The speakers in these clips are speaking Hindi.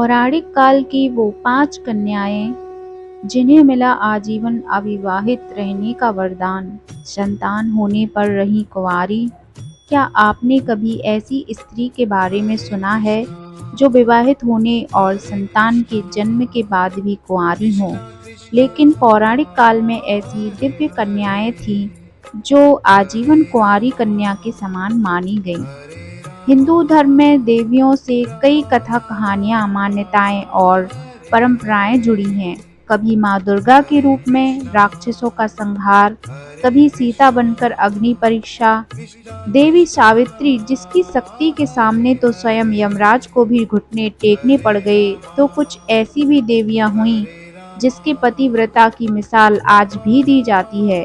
पौराणिक काल की वो 5 कन्याएं जिन्हें मिला आजीवन अविवाहित रहने का वरदान, संतान होने पर रहीं कुंवारी। क्या आपने कभी ऐसी स्त्री के बारे में सुना है जो विवाहित होने और संतान के जन्म के बाद भी कुंवारी हो? लेकिन पौराणिक काल में ऐसी दिव्य कन्याएं थीं जो आजीवन कुंवारी कन्या के समान मानी गईं। हिंदू धर्म में देवियों से कई कथा कहानियां, मान्यताएं और परंपराएं जुड़ी हैं। कभी माँ दुर्गा के रूप में राक्षसों का संहार, कभी सीता बनकर अग्नि परीक्षा, देवी सावित्री जिसकी शक्ति के सामने तो स्वयं यमराज को भी घुटने टेकने पड़ गए, तो कुछ ऐसी भी देवियां हुईं जिसके पतिव्रता की मिसाल आज भी दी जाती है।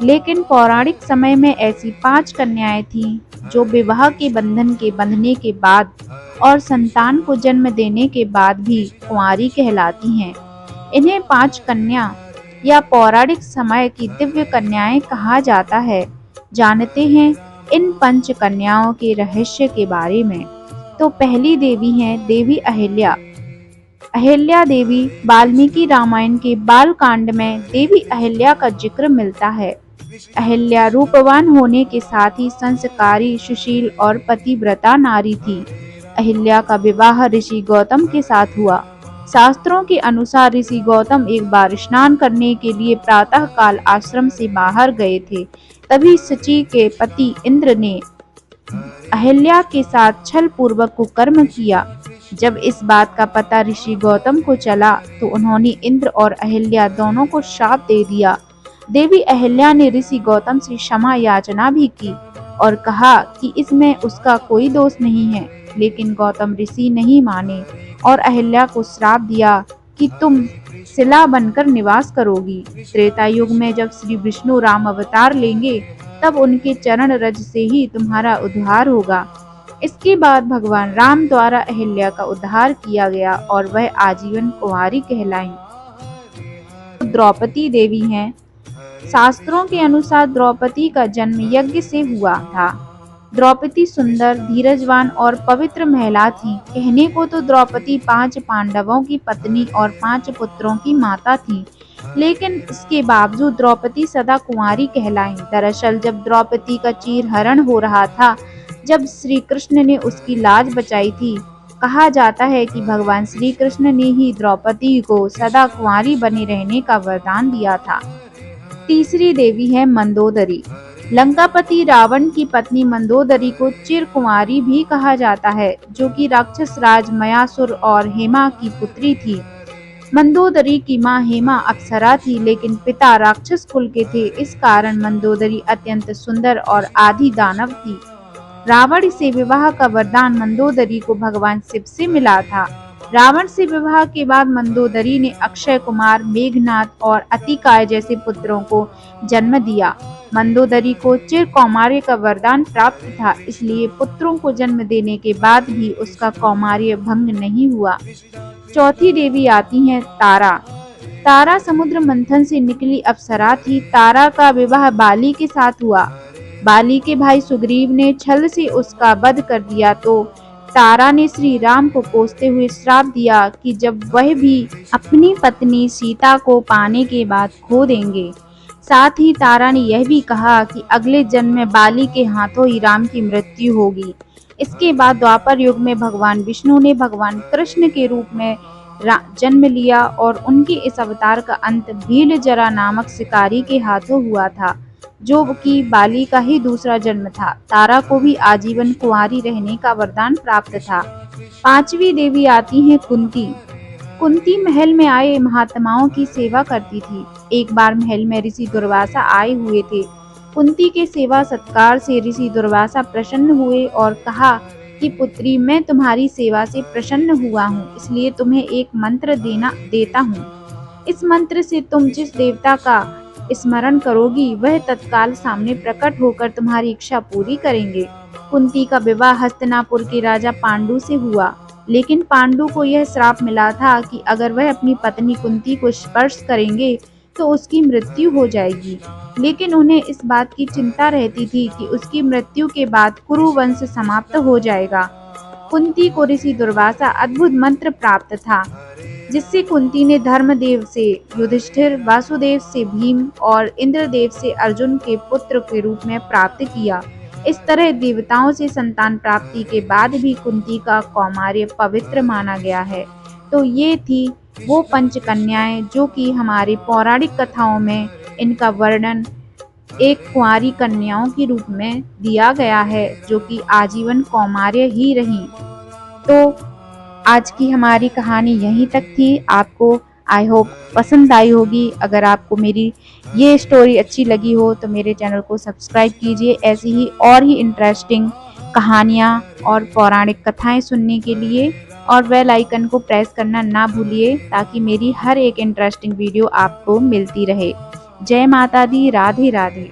लेकिन पौराणिक समय में ऐसी 5 कन्याएं थीं जो विवाह के बंधन के बंधने के बाद और संतान को जन्म देने के बाद भी कुंवारी कहलाती हैं। इन्हें 5 कन्या या पौराणिक समय की दिव्य कन्याएं कहा जाता है। जानते हैं इन 5 कन्याओं के रहस्य के बारे में। तो पहली देवी हैं देवी अहिल्या। अहिल्या देवी वाल्मीकि रामायण के बाल कांड में देवी अहिल्या का जिक्र मिलता है। अहिल्या रूपवान होने के साथ ही संस्कारी, सुशील और पतिव्रता नारी थी। अहिल्या का विवाह ऋषि गौतम के साथ हुआ। शास्त्रों के अनुसार ऋषि गौतम एक बार स्नान करने के लिए प्रातः काल आश्रम से बाहर गए थे। तभी शची के पति इंद्र ने अहिल्या के साथ छल पूर्वक कुकर्म किया। जब इस बात का पता ऋषि गौतम को चला तो उन्होंने इंद्र और अहिल्या दोनों को श्राप दे दिया। देवी अहिल्या ने ऋषि गौतम से क्षमा याचना भी की और कहा कि इसमें उसका कोई दोष नहीं है, लेकिन गौतम ऋषि नहीं माने और अहिल्या को श्राप दिया कि तुम शिला बनकर निवास करोगी। त्रेता युग में जब श्री विष्णु राम अवतार लेंगे तब उनके चरण रज से ही तुम्हारा उद्धार होगा। इसके बाद भगवान राम द्वारा अहिल्या का उद्धार किया गया और वह आजीवन कुंवारी कहलाईं। द्रौपदी देवी हैं। शास्त्रों के अनुसार द्रौपदी का जन्म यज्ञ से हुआ था। द्रौपदी सुंदर, धीरजवान और पवित्र महिला थी। कहने को तो द्रौपदी 5 पांडवों की पत्नी और 5 पुत्रों की माता थी, लेकिन इसके बावजूद द्रौपदी सदा कुंवारी कहलाईं। दरअसल जब द्रौपदी का चीरहरण हो रहा था, जब श्री कृष्ण ने उसकी लाज बचाई थी, कहा जाता है कि भगवान श्री कृष्ण ने ही द्रौपदी को सदा कुंवारी बने रहने का वरदान दिया था। तीसरी देवी है मंदोदरी। लंकापति रावण की पत्नी मंदोदरी को चिर कुंवारी भी कहा जाता है, जो कि राक्षस राज मयासुर और हेमा की पुत्री थी। मंदोदरी की मां हेमा अप्सरा थी, लेकिन पिता राक्षस कुल के थे। इस कारण मंदोदरी अत्यंत सुंदर और आदि दानव थी। रावण से विवाह का वरदान मंदोदरी को भगवान शिव से मिला था। रावण से विवाह के बाद मंदोदरी ने अक्षय कुमार, मेघनाथ और अतिकाय जैसे पुत्रों को जन्म दिया। मंदोदरी को चिर कौमार्य का वरदान प्राप्त था, इसलिए पुत्रों को जन्म देने के बाद भी उसका कौमार्य भंग नहीं हुआ। चौथी देवी आती हैं तारा। तारा समुद्र मंथन से निकली अप्सरा थी। तारा का विवाह बाली के साथ हुआ। बाली के भाई सुग्रीव ने छल से उसका वध कर दिया तो तारा ने श्री राम को कोसते हुए श्राप दिया कि जब वह भी अपनी पत्नी सीता को पाने के बाद खो देंगे। साथ ही तारा ने यह भी कहा कि अगले जन्म में बाली के हाथों ही राम की मृत्यु होगी। इसके बाद द्वापर युग में भगवान विष्णु ने भगवान कृष्ण के रूप में जन्म लिया और उनके इस अवतार का अंत भीलजरा नामक शिकारी के हाथों हुआ था, जो कि बाली का ही दूसरा जन्म था। तारा को भी आजीवन कुंवारी रहने का वरदान प्राप्त था। पांचवी देवी आती हैं कुंती। कुंती महल में आए महात्माओं की सेवा करती थी। एक बार महल में ऋषि दुर्वासा आए हुए थे। कुंती के सेवा सत्कार से ऋषि दुर्वासा प्रसन्न हुए और कहा कि पुत्री, मैं तुम्हारी सेवा से प्रसन्न हुआ हूँ, इसलिए तुम्हें एक मंत्र देता हूँ। इस मंत्र से तुम जिस देवता का स्मरण करोगी वह तत्काल सामने प्रकट होकर तुम्हारी इच्छा पूरी करेंगे। कुंती का विवाह हस्तिनापुर के राजा पांडु से हुआ, लेकिन पांडु को यह श्राप मिला था कि अगर वह अपनी पत्नी कुंती को स्पर्श करेंगे तो उसकी मृत्यु हो जाएगी। लेकिन उन्हें इस बात की चिंता रहती थी कि उसकी मृत्यु के बाद कुरु वंश समाप्त हो जाएगा। कुंती को ऋषि दुर्वासा अद्भुत मंत्र प्राप्त था, जिससे कुंती ने धर्मदेव से युधिष्ठिर, वासुदेव से भीम और इंद्रदेव से अर्जुन के पुत्र के रूप में प्राप्त किया। इस तरह देवताओं से संतान प्राप्ति के बाद भी कुंती का कौमार्य पवित्र माना गया है। तो ये थी वो पंचकन्याएं जो कि हमारी पौराणिक कथाओं में इनका वर्णन एक कुंवारी कन्याओं के रूप में दिया गया है, जो कि आजीवन कौमार्य ही रहीं। तो आज की हमारी कहानी यहीं तक थी। आपको आई होप पसंद आई होगी। अगर आपको मेरी ये स्टोरी अच्छी लगी हो तो मेरे चैनल को सब्सक्राइब कीजिए ऐसी ही और ही इंटरेस्टिंग कहानियाँ और पौराणिक कथाएं सुनने के लिए, और बेल आइकन को प्रेस करना ना भूलिए ताकि मेरी हर एक इंटरेस्टिंग वीडियो आपको मिलती रहे। जय माता दी। राधे राधे।